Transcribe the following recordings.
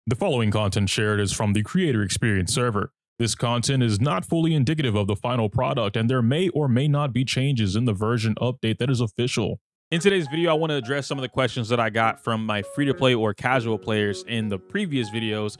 The following content shared is from the Creator Experience server. This content is not fully indicative of the final product, and there may or may not be changes in the version update that is official. In today's video, I want to address some of the questions that I got from my free-to-play or casual players in the previous videos,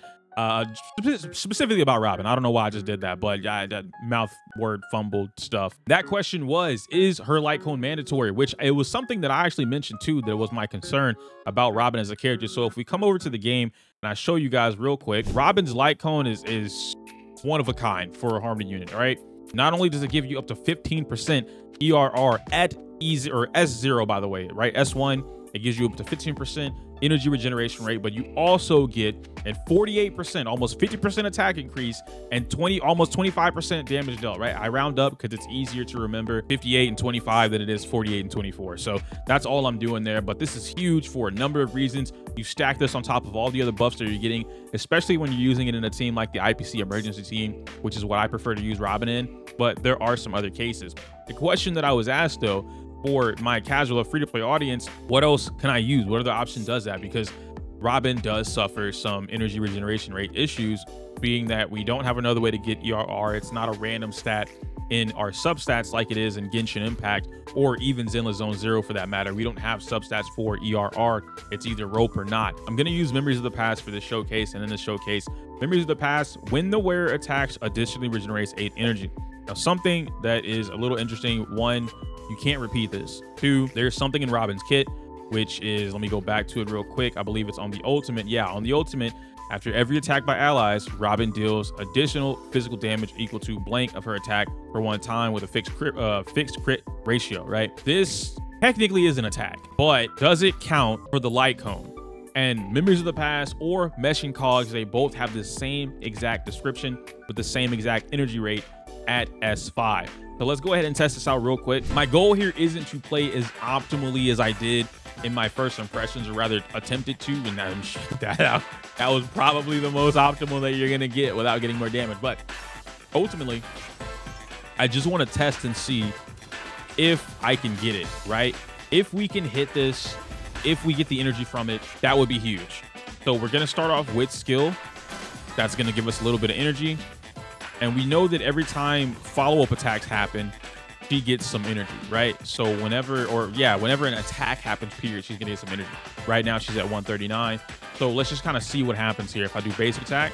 specifically about Robin. I don't know why I just did that, but that mouth word fumbled stuff. That question was, is her light cone mandatory? Which it was something that I actually mentioned too, that was my concern about Robin as a character. So if we come over to the game and I show you guys real quick, Robin's light cone is one of a kind for a Harmony unit, all right? Not only does it give you up to 15% ERR at S0, by the way, right? S1, it gives you up to 15% energy regeneration rate, but you also get a 48%, almost 50% attack increase and almost 25% damage dealt, right? I round up because it's easier to remember 58 and 25 than it is 48 and 24. So that's all I'm doing there. But this is huge for a number of reasons. You stack this on top of all the other buffs that you're getting, especially when you're using it in a team like the IPC emergency team, which is what I prefer to use Robin in. But there are some other cases. The question that I was asked though, for my casual or free-to-play audience, what else can I use? What other option does that? Because Robin does suffer some energy regeneration rate issues, being that we don't have another way to get ERR. It's not a random stat in our substats like it is in Genshin Impact or even Zenless Zone Zero for that matter. We don't have substats for ERR. It's either rope or not. I'm going to use Memories of the Past for this showcase, and in this showcase, Memories of the Past, when the wearer attacks, additionally regenerates 8 energy. Now, something that is a little interesting, one, you can't repeat this. 2, there's something in Robin's kit, which is, let me go back to it real quick. I believe it's on the ultimate. Yeah, on the ultimate, after every attack by allies, Robin deals additional physical damage equal to blank of her attack for one time with a fixed crit ratio, right? This technically is an attack, but does it count for the light cone? And Memories of the Past or Meshing Cogs, they both have the same exact description with the same exact energy rate at S5. So let's go ahead and test this out real quick. My goal here isn't to play as optimally as I did in my first impressions, or rather attempted to, and that was probably the most optimal that you're gonna get without getting more damage. But ultimately, I just want to test and see if I can get it, right? If we can hit this, if we get the energy from it, that would be huge. So we're gonna start off with skill. That's gonna give us a little bit of energy. And we know that every time follow-up attacks happen, she gets some energy, right? So whenever an attack happens, period, she's gonna get some energy. Right now, she's at 139. So let's just kind of see what happens here. If I do basic attack,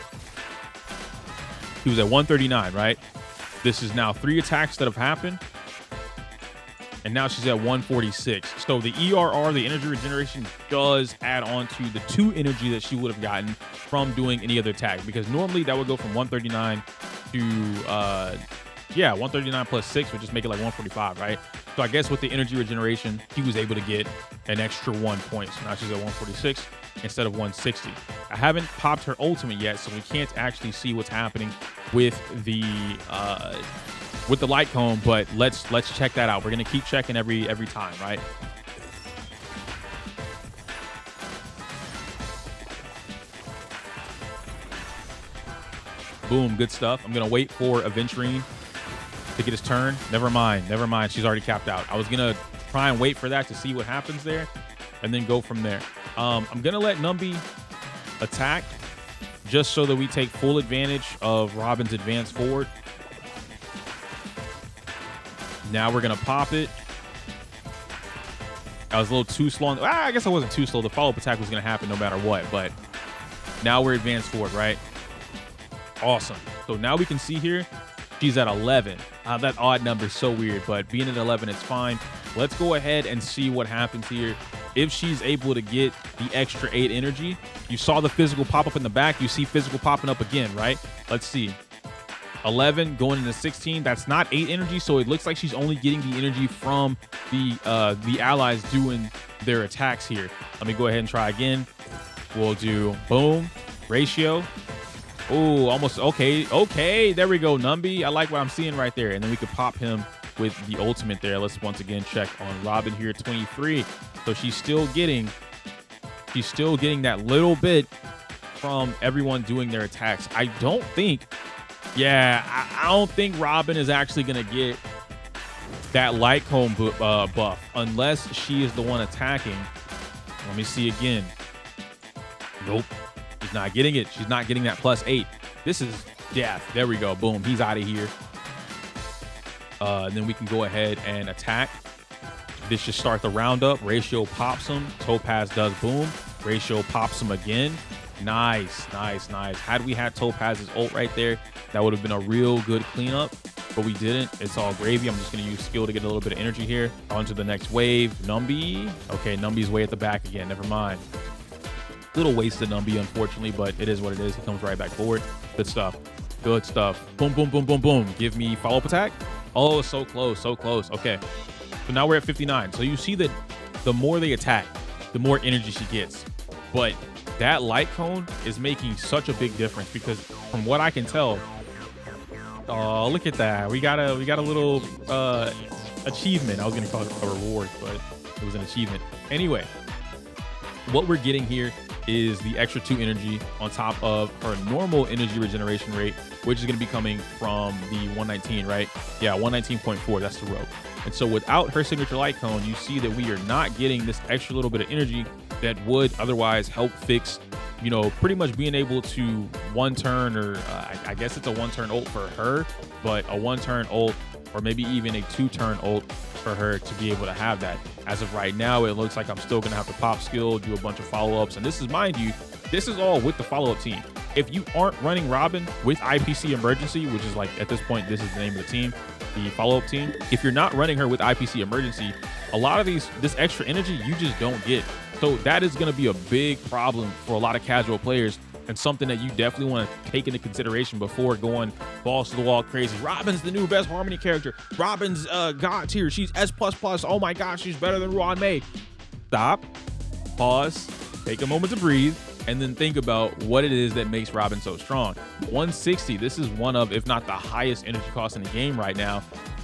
he was at 139, right? This is now 3 attacks that have happened. And now she's at 146. So the ERR, the energy regeneration, does add on to the 2 energy that she would have gotten from doing any other attack. Because normally that would go from 139 to 139 plus 6 would just make it like 145, right? So I guess with the energy regeneration, he was able to get an extra 1 point. So now she's at 146 instead of 160. I haven't popped her ultimate yet, so we can't actually see what's happening with the light cone, but let's check that out. We're gonna keep checking every time, right? Boom, good stuff. I'm gonna wait for Aventurine to get his turn. Never mind. She's already capped out. I was gonna try and wait for that to see what happens there and then go from there. I'm gonna let Numby attack just so that we take full advantage of Robin's advance forward. Now we're gonna pop it. I was a little too slow. I guess I wasn't too slow. The follow-up attack was gonna happen no matter what, but now we're advanced forward, right? Awesome. So now we can see here, she's at 11. That odd number is so weird, but being at 11, it's fine. Let's go ahead and see what happens here. If she's able to get the extra 8 energy, you saw the physical pop up in the back. You see physical popping up again, right? Let's see. 11 going into 16. That's not 8 energy, so it looks like she's only getting the energy from the allies doing their attacks here. Let me go ahead and try again. We'll do boom ratio. Oh, almost okay. There we go, Numby. I like what I'm seeing right there, and then we could pop him with the ultimate there. Let's once again check on Robin here at 23. So she's still getting that little bit from everyone doing their attacks. I don't think Robin is actually gonna get that light cone buff unless she is the one attacking. Let me see again. Nope. She's not getting it. She's not getting that +8. This is death. There we go. Boom. He's out of here. Then we can go ahead and attack. This should start the roundup. Ratio pops him. Topaz does boom. Ratio pops him again. Nice, nice, nice. Had we had Topaz's ult right there, that would have been a real good cleanup, but we didn't. It's all gravy. I'm just going to use skill to get a little bit of energy here. On to the next wave. Numby. Okay, Numby's way at the back again. Never mind. Little wasted Numby, unfortunately, but it is what it is. He comes right back forward. Good stuff. Good stuff. Boom, boom, boom, boom, boom. Give me follow-up attack. Oh, so close, so close. Okay. So now we're at 59. So you see that the more they attack, the more energy she gets. But that light cone is making such a big difference because from what I can tell, oh, look at that. We got a little achievement. I was going to call it a reward, but it was an achievement. Anyway, what we're getting here is the extra 2 energy on top of her normal energy regeneration rate, which is going to be coming from the 119, right? Yeah, 119.4. That's the rogue. And so without her signature light cone, you see that we are not getting this extra little bit of energy that would otherwise help fix, you know, pretty much being able to one turn, or I guess it's a 1-turn ult for her, but a 1-turn ult or maybe even a 2-turn ult for her to be able to have that. As of right now, it looks like I'm still going to have to pop skill, do a bunch of follow-ups. And this is, mind you, this is all with the follow-up team. If you aren't running Robin with IPC Emergency, which is like, at this point, this is the name of the team, the follow-up team. If you're not running her with IPC Emergency, a lot of this extra energy, you just don't get. So that is going to be a big problem for a lot of casual players, and something that you definitely want to take into consideration before going balls to the wall crazy. Robin's the new best Harmony character. Robin's God tier. She's S++. Oh my gosh, she's better than Ruan Mei. Stop, pause, take a moment to breathe, and then think about what it is that makes Robin so strong. 160, this is one of, if not the highest energy cost in the game right now,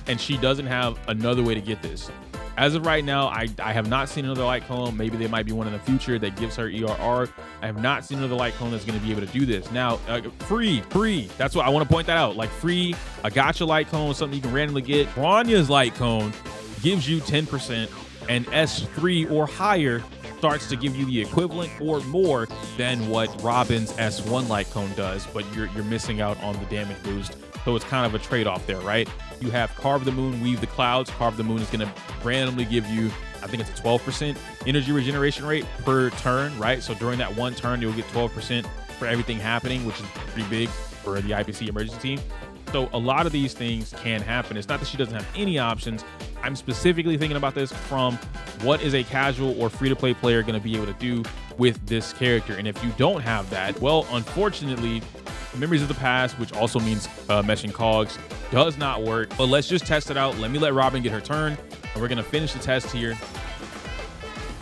and she doesn't have another way to get this. As of right now, I have not seen another light cone. Maybe there might be one in the future that gives her ERR. I have not seen another light cone that's going to be able to do this. Now, free. That's what I want to point that out. Like free, a gacha light cone, something you can randomly get. Bronya's light cone gives you 10%, and S3 or higher starts to give you the equivalent or more than what Robin's S1 light cone does, but you're missing out on the damage boost. So it's kind of a trade-off there, right? You have Carve the Moon, Weave the Clouds. Carve the Moon is going to randomly give you, I think it's a 12% energy regeneration rate per turn, right? So during that one turn, you'll get 12% for everything happening, which is pretty big for the IPC emergency team. So a lot of these things can happen. It's not that she doesn't have any options. I'm specifically thinking about this from what is a casual or free-to-play player going to be able to do with this character. And if you don't have that, well, unfortunately, Memories of the Past, which also means meshing cogs, does not work. But let's just test it out. Let me let Robin get her turn, and we're going to finish the test here.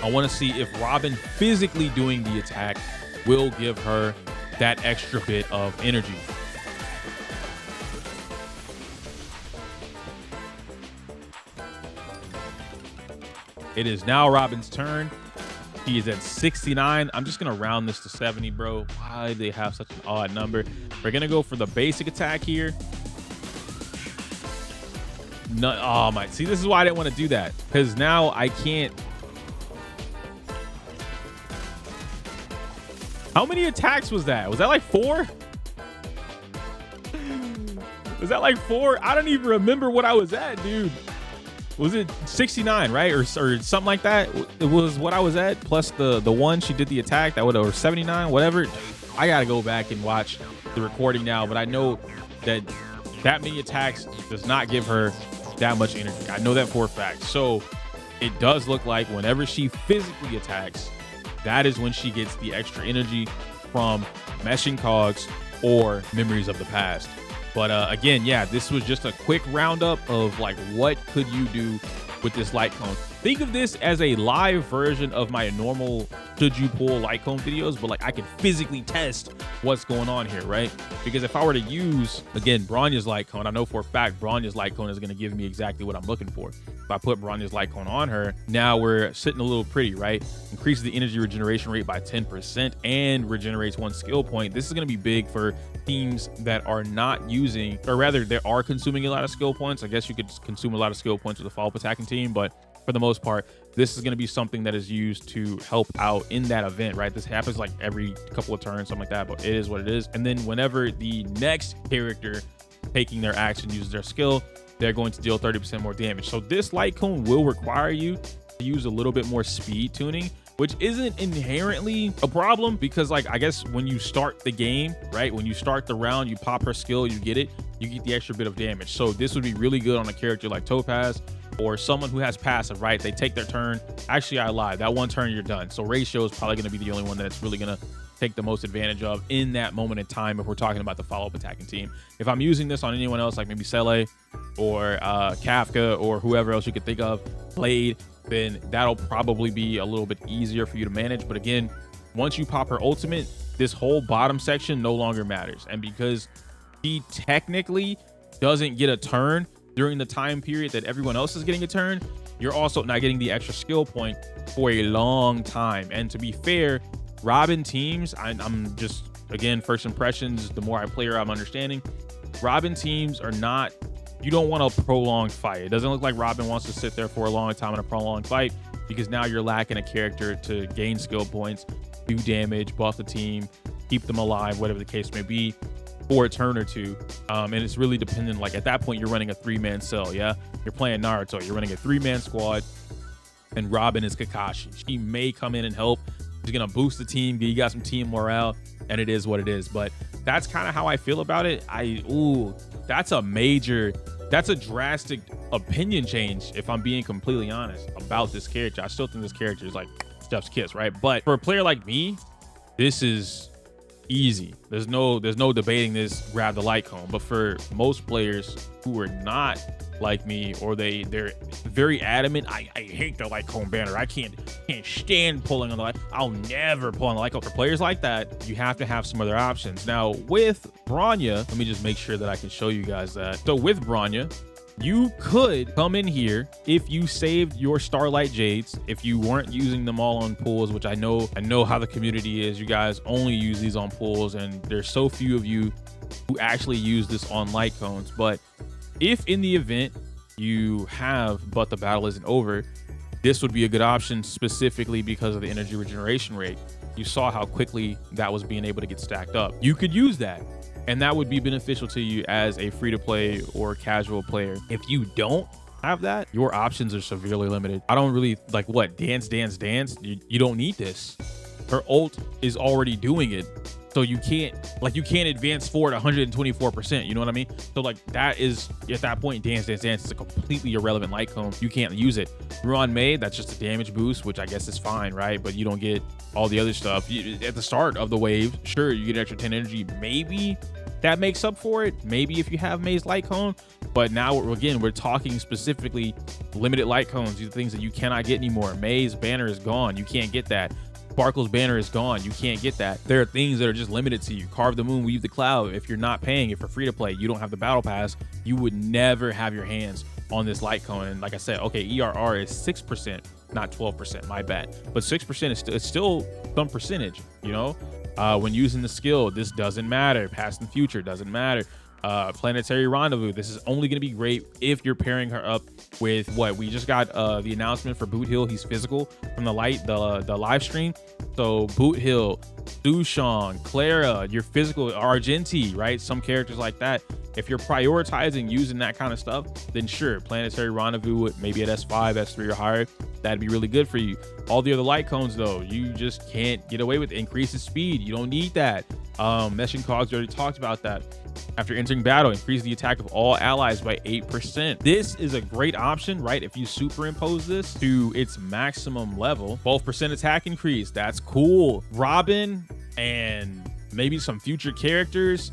I want to see if Robin physically doing the attack will give her that extra bit of energy. It is now Robin's turn. He is at 69. I'm just going to round this to 70, bro. Why do they have such an odd number? We're going to go for the basic attack here. No, oh my. See, this is why I didn't want to do that, because now I can't. How many attacks was that? Was that like 4? Was that like 4? I don't even remember what I was at, dude. Was it 69, right? Or something like that? It was what I was at, plus the one she did the attack, that would, or 79, whatever. I gotta go back and watch the recording now, but I know that that many attacks does not give her that much energy. I know that for a fact. So it does look like whenever she physically attacks, that is when she gets the extra energy from meshing cogs or Memories of the Past. But again, yeah, this was just a quick roundup of like, what could you do with this light cone? Think of this as a live version of my normal should you pull light cone videos, but like I can physically test what's going on here, right? Because if I were to use, again, Bronya's light cone, I know for a fact Bronya's light cone is going to give me exactly what I'm looking for. If I put Bronya's light cone on her, now we're sitting a little pretty, right? Increases the energy regeneration rate by 10% and regenerates 1 skill point. This is going to be big for teams that are not using, or rather they are consuming a lot of skill points. I guess you could consume a lot of skill points with a follow-up attacking team, but for the most part, this is going to be something that is used to help out in that event, right? This happens like every couple of turns, something like that, but it is what it is. And then whenever the next character taking their action uses their skill, they're going to deal 30% more damage. So this light cone will require you to use a little bit more speed tuning, which isn't inherently a problem, because like, I guess when you start the game, right, when you start the round, you pop her skill, you get it, you get the extra bit of damage. So this would be really good on a character like Topaz, or someone who has passive, right? They take their turn. Actually, I lied. That one turn, you're done. So Ratio is probably going to be the only one that's really going to take the most advantage of in that moment in time if we're talking about the follow-up attacking team. If I'm using this on anyone else, like maybe Sele or Kafka or whoever else you could think of, Blade, then that'll probably be a little bit easier for you to manage. But again, once you pop her ultimate, this whole bottom section no longer matters. And because she technically doesn't get a turn during the time period that everyone else is getting a turn, you're also not getting the extra skill point for a long time. And to be fair, Robin teams, I'm just, again, first impressions, the more I play her, I'm understanding, Robin teams are not, you don't want a prolonged fight. It doesn't look like Robin wants to sit there for a long time in a prolonged fight, because now you're lacking a character to gain skill points, do damage, buff the team, keep them alive, whatever the case may be, for a turn or two. And it's really dependent. Like at that point, you're running a 3-man cell. Yeah, you're playing Naruto, you're running a 3-man squad, and Robin is Kakashi. She may come in and help. She's gonna boost the team, you got some team morale, and it is what it is. But that's kind of how I feel about it. That's a drastic opinion change, if I'm being completely honest about this character. I still think this character is like Steph's kiss, right? But for a player like me, this is easy. There's no debating this, grab the light cone. But for most players who are not like me, or they're very adamant, I hate the light cone banner, I can't stand pulling on the light, I'll never pull on the light cone. For players like that, you have to have some other options. Now with Bronya, let me just make sure that I can show you guys that. So with Bronya, you could come in here if you saved your Starlight Jades, if you weren't using them all on pulls, which I know how the community is. You guys only use these on pulls, and there's so few of you who actually use this on light cones. But if in the event you have but the battle isn't over, this would be a good option, specifically because of the energy regeneration rate. You saw how quickly that was being able to get stacked up. You could use that, and that would be beneficial to you as a free-to-play or casual player. If you don't have that, your options are severely limited. I don't really like, what, dance. You don't need this. Her ult is already doing it. So you can't advance forward 124%. You know what I mean? So like, that is, at that point, dance is a completely irrelevant light cone. You can't use it. Ruan Mei, that's just a damage boost, which I guess is fine, right? But you don't get all the other stuff. At the start of the wave, sure, you get extra 10 energy. Maybe that makes up for it. Maybe if you have Mei's light cone. But now, again, we're talking specifically limited light cones. These are things that you cannot get anymore. Mei's banner is gone. You can't get that. Sparkle's banner is gone. You can't get that. There are things that are just limited to you. Carve the Moon, Weave the Cloud. If you're not paying, if you're free to play, you don't have the battle pass, you would never have your hands on this light cone. And like I said, okay, ERR is 6%, not 12%, my bad. But 6% is it's still some percentage, you know? When using the skill, this doesn't matter. Past and future doesn't matter. Planetary Rendezvous, this is only going to be great if you're pairing her up with what we just got the announcement for Boot Hill. He's physical from the live stream. So Boot Hill, Dushan, Clara, your physical, Argenti, right? Some characters like that. If you're prioritizing using that kind of stuff, then sure, Planetary Rendezvous, maybe at S5, S3 or higher, that'd be really good for you. All the other light cones, though, you just can't get away with it. Increases speed, you don't need that. Meshing Cogs, already talked about that. After entering battle, increase the attack of all allies by 8%. This is a great option, right? If you superimpose this to its maximum level, 12% attack increase, that's cool. Robin and maybe some future characters,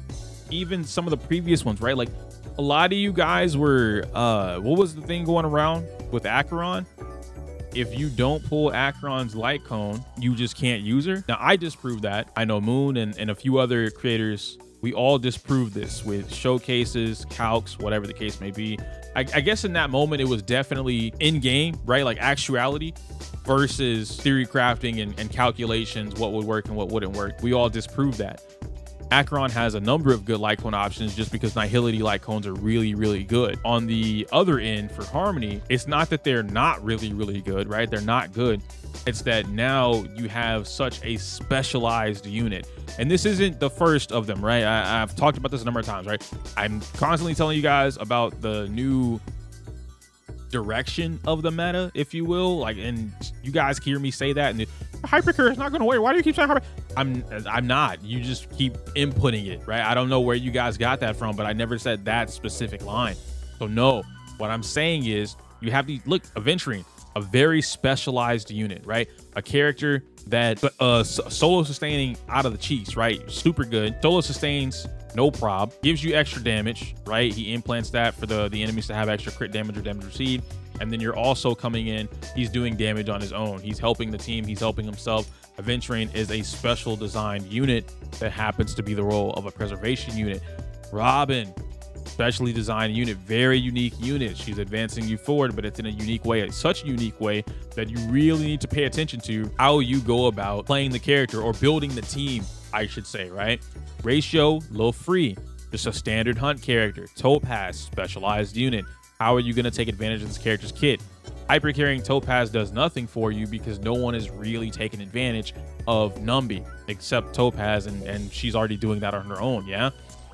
even some of the previous ones, right? Like a lot of you guys were, what was the thing going around with Acheron? If you don't pull Acheron's light cone, you just can't use her. Now, I disproved that. I know Moon and a few other creators, we all disproved this with showcases, calcs, whatever the case may be. I guess in that moment, it was definitely in-game, right? Like actuality versus theory crafting and calculations, what would work and what wouldn't work. We all disproved that. Acheron has a number of good light cone options just because Nihility light cones are really, really good. On the other end for Harmony, it's not that they're not really, really good, right? They're not good. It's that now you have such a specialized unit. And this isn't the first of them, right? I've talked about this a number of times, right? I'm constantly telling you guys about the new direction of the meta, if you will, like, and you guys hear me say that, and Hypercure is not going to wait. Why do you keep saying Hyper? I'm not. You just keep inputting it, right? I don't know where you guys got that from, but I never said that specific line. So no, what I'm saying is you have these, look, Aventurine, a very specialized unit, right? A character that solo sustaining out of the cheeks, right? Super good. Solo sustains, no prob, gives you extra damage, right? He implants that for the enemies to have extra crit damage or damage received. And then you're also coming in, he's doing damage on his own. He's helping the team, he's helping himself. Aventurine is a special designed unit that happens to be the role of a preservation unit. Robin, specially designed unit, very unique unit. She's advancing you forward, but it's in a unique way. It's such a unique way that you really need to pay attention to how you go about playing the character or building the team, I should say, right? Ratio, low free, just a standard hunt character. Topaz, specialized unit. How are you going to take advantage of this character's kit? Hyper carrying Topaz does nothing for you because no one is really taking advantage of Numby except Topaz, and she's already doing that on her own, yeah?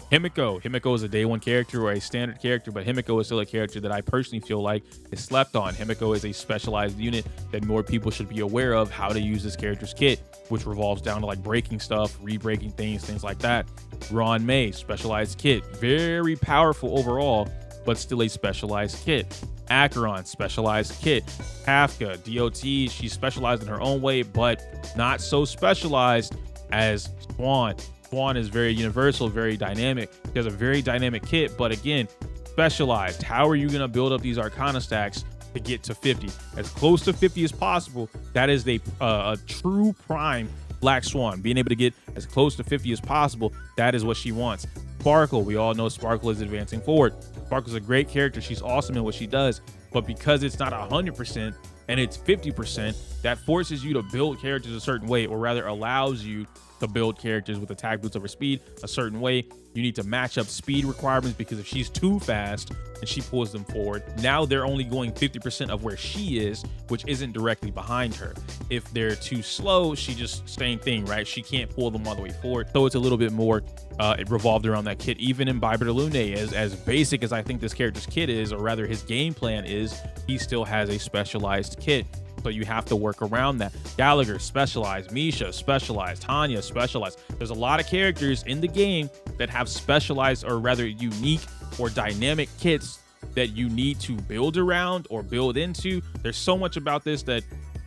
Himiko is a day one character or a standard character, but Himiko is still a character that I personally feel like is slept on. Himiko is a specialized unit that more people should be aware of how to use this character's kit, which revolves down to like breaking stuff, re-breaking things like that. Ruan Mei, specialized kit, very powerful overall, but still a specialized kit. Acheron, specialized kit. Kafka, DOT, she's specialized in her own way, but not so specialized as Swan. Swan is very universal, very dynamic. He has a very dynamic kit, but again, specialized. How are you going to build up these Arcana stacks to get to 50? As close to 50 as possible. That is a true prime Black Swan. Being able to get as close to 50 as possible, that is what she wants. Sparkle, we all know Sparkle is advancing forward. Sparkle's a great character. She's awesome in what she does, but because it's not 100% and it's 50%, that forces you to build characters a certain way, or rather allows you to build characters with attack boots over speed a certain way. You need to match up speed requirements, because if she's too fast and she pulls them forward, now they're only going 50% of where she is, which isn't directly behind her. If they're too slow, she just same thing, right? She can't pull them all the way forward. So it's a little bit more it revolved around that kit. Even in Biber de Lune, as basic as I think this character's kit is, or rather his game plan is, he still has a specialized kit. So you have to work around that. Gallagher, specialized. Misha, specialized. Tanya, specialized. There's a lot of characters in the game that have specialized, or rather unique or dynamic kits that you need to build around or build into. There's so much about this that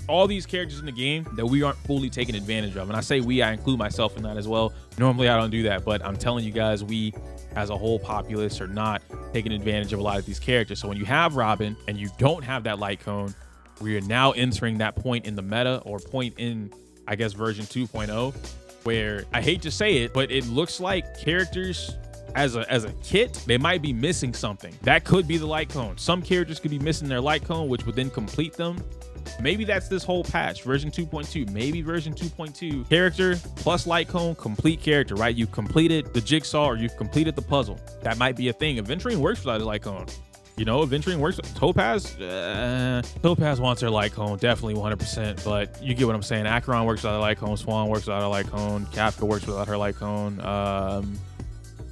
all these characters in the game that we aren't fully taking advantage of. And I say we, I include myself in that as well. Normally I don't do that, but I'm telling you guys, we as a whole populace are not taking advantage of a lot of these characters. So when you have Robin and you don't have that light cone, we are now entering that point in the meta, or point in, I guess, version 2.0, where I hate to say it, but it looks like characters as a kit, they might be missing something. That could be the light cone. Some characters could be missing their light cone, which would then complete them. Maybe that's this whole patch, version 2.2, maybe version 2.2. Character plus light cone, complete character, right? You've completed the jigsaw, or you've completed the puzzle. That might be a thing. Aventurine works without a light cone. You know, Aventurine works. Topaz, Topaz wants her light cone, definitely 100%, but you get what I'm saying. Acheron works without a light cone. Swan works without a light cone. Kafka works without her light cone.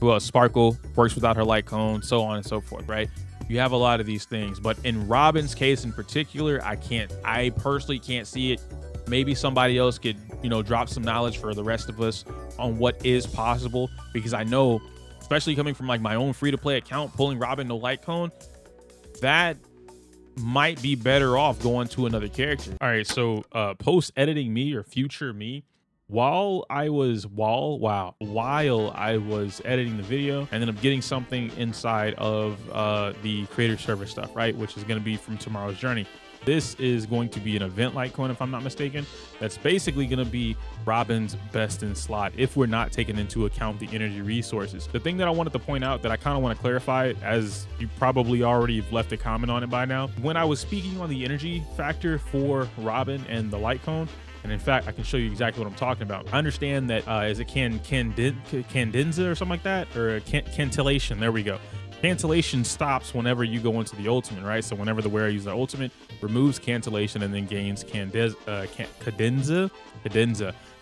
Who else? Sparkle works without her light cone, so on and so forth, right? You have a lot of these things, but in Robin's case in particular, I personally can't see it. Maybe somebody else could, you know, drop some knowledge for the rest of us on what is possible, because I know, especially coming from like my own free-to-play account, pulling Robin no light cone, that might be better off going to another character. All right, so post editing me, or future me, while I was editing the video, and then I'm getting something inside of the creator server stuff, right, which is going to be from Tomorrow's Journey. This is going to be an event light cone, if I'm not mistaken. That's basically going to be Robin's best in slot, if we're not taking into account the energy resources. The thing that I wanted to point out that I kind of want to clarify, as you probably already have left a comment on it by now, when I was speaking on the energy factor for Robin and the light cone, And in fact, I can show you exactly what I'm talking about. I understand that, is it Cadenza or something like that? Or Cantillation, there we go. Cancellation stops whenever you go into the ultimate, right? So whenever the wearer uses the ultimate, removes cancellation and then gains cadenza.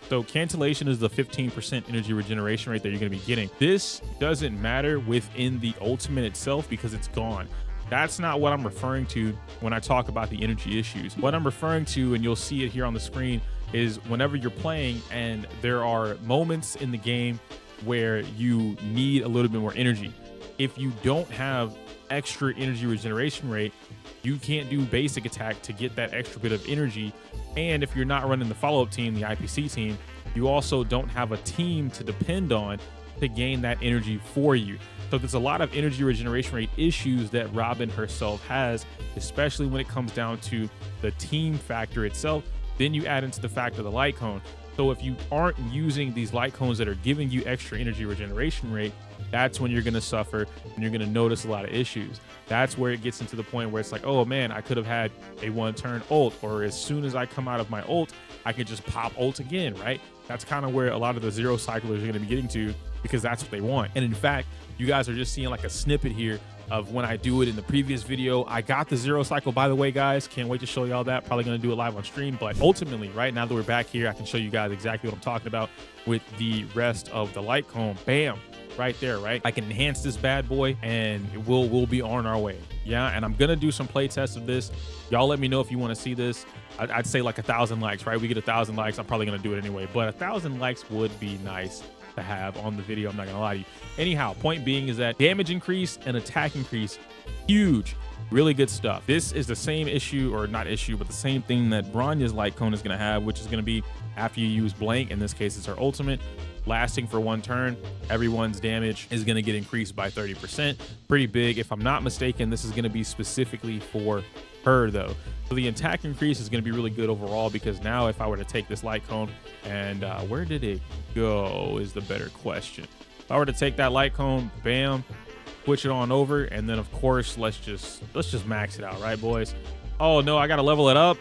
So cancellation is the 15% energy regeneration rate that you're going to be getting. This doesn't matter within the ultimate itself because it's gone. That's not what I'm referring to when I talk about the energy issues. What I'm referring to, and you'll see it here on the screen, is whenever you're playing and there are moments in the game where you need a little bit more energy. If you don't have extra energy regeneration rate, you can't do basic attack to get that extra bit of energy. And if you're not running the follow-up team, the IPC team, you also don't have a team to depend on to gain that energy for you. So there's a lot of energy regeneration rate issues that Robin herself has, especially when it comes down to the team factor itself. Then you add into the fact of the light cone. So if you aren't using these light cones that are giving you extra energy regeneration rate, that's when you're going to suffer and you're going to notice a lot of issues. That's where it gets into the point where it's like, oh man, I could have had a one-turn ult, or as soon as I come out of my ult, I could just pop ult again, right? That's kind of where a lot of the zero cyclers are going to be getting to, because that's what they want. And in fact, you guys are just seeing like a snippet here of when I do it in the previous video. I got the zero cycle, by the way, guys. Can't wait to show y'all that. Probably going to do it live on stream. But ultimately, right now that we're back here, I can show you guys exactly what I'm talking about with the rest of the light cone. Bam, right there, right? I can enhance this bad boy and we'll be on our way. Yeah, and I'm going to do some play tests of this. Y'all let me know if you want to see this. I'd say like 1,000 likes, right? We get 1,000 likes. I'm probably going to do it anyway. But 1,000 likes would be nice to have on the video. I'm not gonna lie to you. Anyhow, point being is that damage increase and attack increase, huge, really good stuff. This is the same issue, or not issue, but the same thing that Bronia's light cone is gonna have, which is gonna be after you use blank. In this case, it's her ultimate, lasting for one turn. Everyone's damage is gonna get increased by 30%. Pretty big. If I'm not mistaken, this is gonna be specifically for her though. So the attack increase is going to be really good overall, because now if I were to take this light cone and where did it go is the better question. If I were to take that light cone, bam, switch it on over, and then of course let's just max it out, right boys? Oh no, I gotta level it up.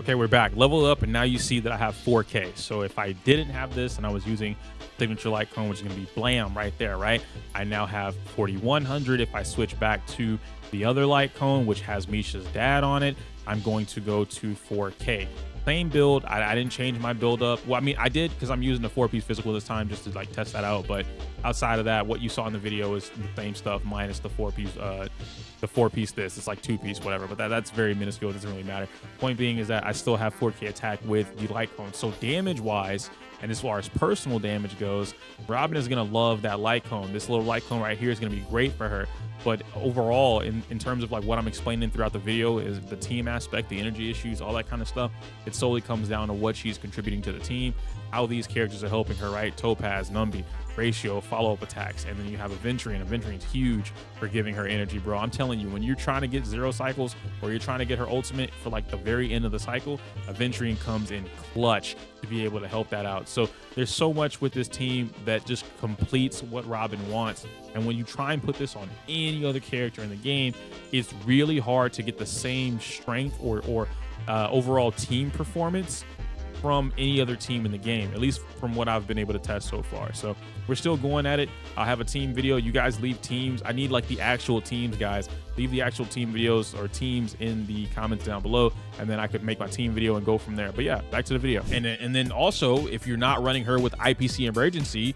Okay, we're back. Level it up, and now you see that I have 4K. So if I didn't have this and I was using signature light cone, which is going to be blam right there, right? I now have 4,100. If I switch back to the other light cone, which has Misha's dad on it, I'm going to go to 4K. Same build. I didn't change my build up. Well, I mean, I did, because I'm using the 4-piece physical this time just to like test that out. But outside of that, what you saw in the video is the same stuff minus the 4-piece this. It's like 2-piece, whatever. But that's very minuscule. It doesn't really matter. Point being is that I still have 4K attack with the light cone. So damage wise, and as far as personal damage goes, Robin is going to love that light cone. This little light cone right here is going to be great for her. But overall, in terms of like what I'm explaining throughout the video, is the team aspect, the energy issues, all that kind of stuff. It solely comes down to what she's contributing to the team, how these characters are helping her, right? Topaz, Numby, Ratio, follow-up attacks, and then you have Aventurine. Aventurine's huge for giving her energy, bro. I'm telling you, when you're trying to get zero cycles, or you're trying to get her ultimate for like the very end of the cycle, Aventurine comes in clutch to be able to help that out. So there's so much with this team that just completes what Robin wants. And when you try and put this on any other character in the game, it's really hard to get the same strength or overall team performance from any other team in the game, at least from what I've been able to test so far. So we're still going at it. I'll have a team video. You guys leave teams. I need like the actual teams, guys. Leave the actual team videos or teams in the comments down below, and then I could make my team video and go from there. But yeah, back to the video. And then also, if you're not running her with IPC Emergency,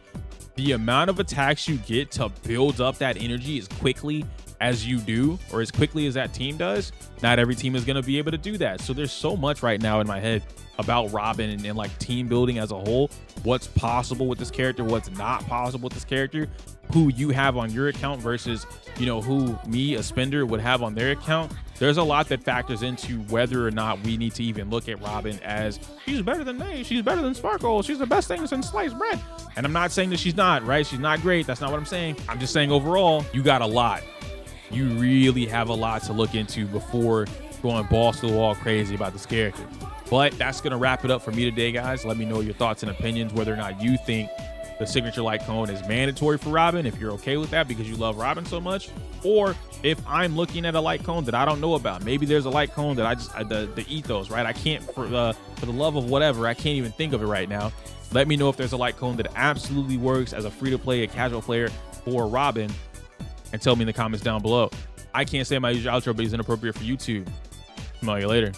the amount of attacks you get to build up that energy as quickly as you do, or as quickly as that team does, not every team is going to be able to do that. So there's so much right now in my head about Robin and like team building as a whole, what's possible with this character, what's not possible with this character, who you have on your account versus, you know, who me, a spender, would have on their account. There's a lot that factors into whether or not we need to even look at Robin as she's better than me, she's better than Sparkle, she's the best thing since sliced bread. And I'm not saying that she's not, right? She's not great. That's not what I'm saying. I'm just saying overall, you got a lot. You really have a lot to look into before going balls to the wall crazy about this character. But that's going to wrap it up for me today, guys. Let me know your thoughts and opinions, whether or not you think the signature light cone is mandatory for Robin, if you're okay with that because you love Robin so much, or if I'm looking at a light cone that I don't know about. Maybe there's a light cone that the ethos, right? I can't, for the love of whatever, I can't even think of it right now. Let me know if there's a light cone that absolutely works as a free-to-play, a casual player for Robin, and tell me in the comments down below. I can't say my usual outro, but it's inappropriate for YouTube. Smell you later.